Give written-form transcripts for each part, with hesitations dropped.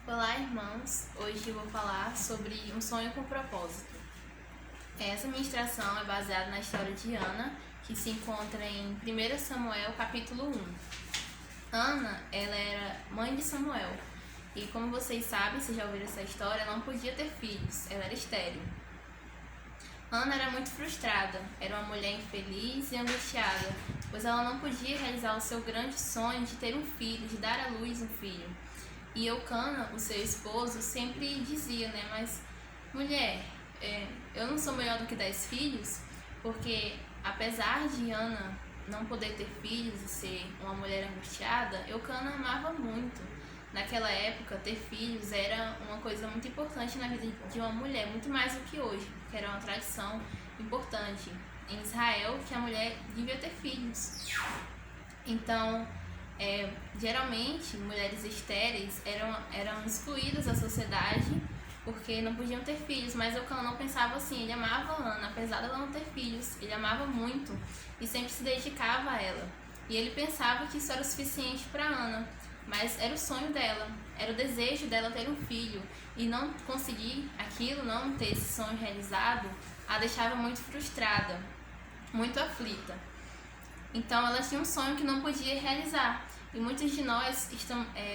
Olá, irmãos! Hoje eu vou falar sobre um sonho com propósito. Essa ministração é baseada na história de Ana, que se encontra em 1 Samuel, capítulo 1. Ana, ela era mãe de Samuel, e como vocês sabem, se já ouviram essa história, ela não podia ter filhos, ela era estéril. Ana era muito frustrada, era uma mulher infeliz e angustiada, pois ela não podia realizar o seu grande sonho de ter um filho, de dar à luz um filho. E Eucana, o seu esposo, sempre dizia, mas mulher, eu não sou melhor do que 10 filhos, porque apesar de Ana não poder ter filhos e ser uma mulher angustiada, Eucana amava muito. Naquela época, ter filhos era uma coisa muito importante na vida de uma mulher, muito mais do que hoje, porque era uma tradição importante em Israel que a mulher devia ter filhos. Então, geralmente, mulheres estéreis eram excluídas da sociedade porque não podiam ter filhos, mas Eucana não pensava assim, ele amava Ana, apesar dela não ter filhos, ele amava muito e sempre se dedicava a ela. E ele pensava que isso era o suficiente para Ana, mas era o sonho dela, era o desejo dela ter um filho, e não conseguir aquilo, não ter esse sonho realizado, a deixava muito frustrada, muito aflita. Então ela tinha um sonho que não podia realizar. E muitos de nós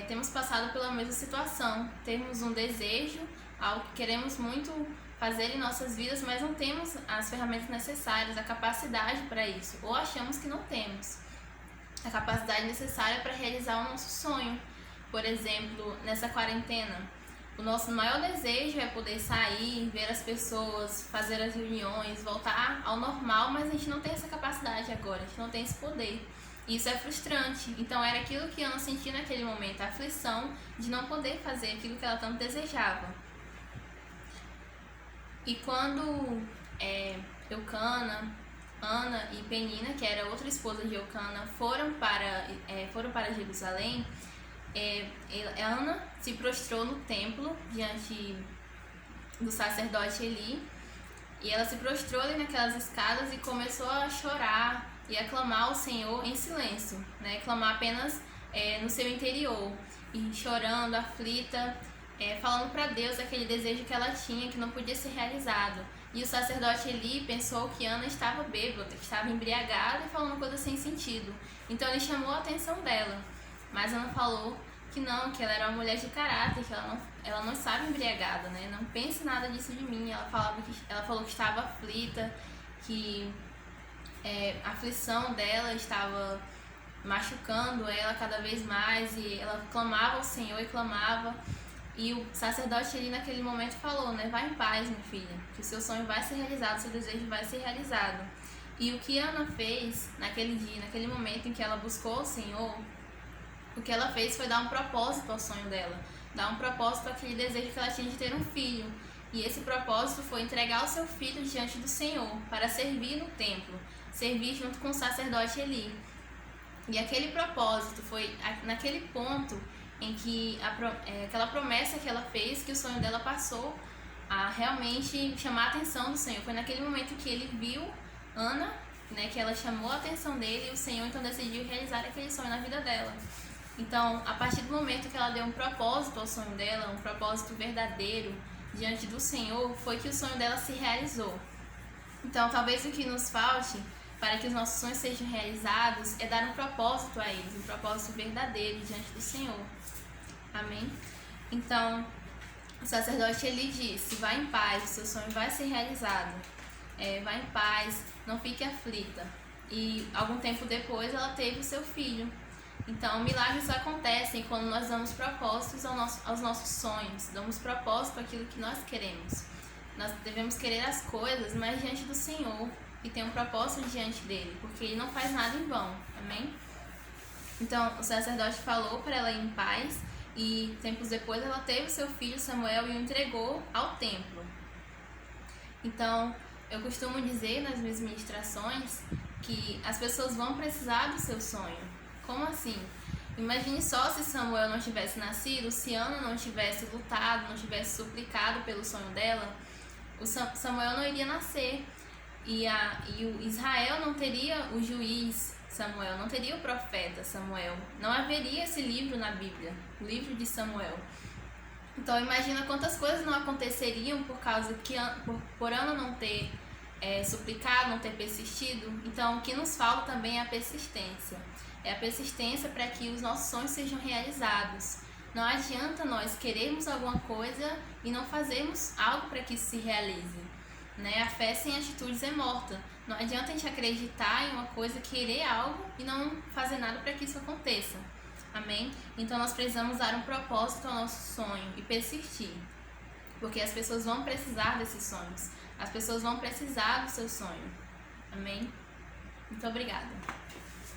temos passado pela mesma situação. Temos um desejo, algo que queremos muito fazer em nossas vidas, mas não temos as ferramentas necessárias, a capacidade para isso. Ou achamos que não temos a capacidade necessária para realizar o nosso sonho. Por exemplo, nessa quarentena, o nosso maior desejo é poder sair, ver as pessoas, fazer as reuniões, voltar ao normal, mas a gente não tem essa capacidade agora, a gente não tem esse poder. E isso é frustrante. Então era aquilo que Ana sentia naquele momento, a aflição de não poder fazer aquilo que ela tanto desejava. E quando Eucana, Ana e Penina, que era outra esposa de Eucana, foram para Jerusalém, Ana se prostrou no templo diante do sacerdote Eli, e ela se prostrou ali naquelas escadas e começou a chorar e a clamar ao Senhor em silêncio, clamar apenas no seu interior, e chorando, aflita, falando para Deus aquele desejo que ela tinha, que não podia ser realizado. E o sacerdote Eli pensou que Ana estava bêbada, que estava embriagada e falando coisas sem sentido. Então ele chamou a atenção dela, mas Ana falou que não, que ela era uma mulher de caráter, que ela não estava embriagada, não pense nada disso de mim. Ela falou que estava aflita, que a aflição dela estava machucando ela cada vez mais, e ela clamava ao Senhor e clamava. E o sacerdote ali naquele momento falou, vai em paz, minha filha, que o seu sonho vai ser realizado, o seu desejo vai ser realizado. E o que Ana fez naquele dia, naquele momento em que ela buscou o Senhor, o que ela fez foi dar um propósito ao sonho dela, dar um propósito àquele desejo que ela tinha de ter um filho. E esse propósito foi entregar o seu filho diante do Senhor, para servir no templo, servir junto com o sacerdote Eli. E aquele propósito foi naquele ponto em que aquela promessa que ela fez, que o sonho dela passou a realmente chamar a atenção do Senhor. Foi naquele momento que ele viu Ana, que ela chamou a atenção dele, e o Senhor então decidiu realizar aquele sonho na vida dela. Então, a partir do momento que ela deu um propósito ao sonho dela, um propósito verdadeiro diante do Senhor, foi que o sonho dela se realizou. Então, talvez o que nos falte para que os nossos sonhos sejam realizados é dar um propósito a eles, um propósito verdadeiro diante do Senhor. Amém? Então, o sacerdote Eli disse, vá em paz, o seu sonho vai ser realizado. Vá em paz, não fique aflita. E algum tempo depois ela teve o seu filho. Então, milagres acontecem quando nós damos propósitos aos nossos sonhos, damos propósito àquilo que nós queremos. Nós devemos querer as coisas, mas diante do Senhor, e tem um propósito diante dele, porque ele não faz nada em vão. Amém? Então, o sacerdote falou para ela ir em paz, e tempos depois ela teve seu filho Samuel e o entregou ao templo. Então, eu costumo dizer nas minhas ministrações que as pessoas vão precisar do seu sonho. Como assim? Imagine só se Samuel não tivesse nascido, se Ana não tivesse lutado, não tivesse suplicado pelo sonho dela, o Samuel não iria nascer. E o Israel não teria o juiz Samuel, não teria o profeta Samuel, não haveria esse livro na Bíblia, o livro de Samuel. Então imagina quantas coisas não aconteceriam por causa que por Ana não ter suplicado, não ter persistido. Então o que nos falta também é a persistência. É a persistência para que os nossos sonhos sejam realizados. Não adianta nós querermos alguma coisa e não fazermos algo para que isso se realize. Né? A fé sem atitudes é morta. Não adianta a gente acreditar em uma coisa, querer algo e não fazer nada para que isso aconteça. Amém? Então nós precisamos dar um propósito ao nosso sonho e persistir. Porque as pessoas vão precisar desses sonhos. As pessoas vão precisar do seu sonho. Amém? Muito obrigada.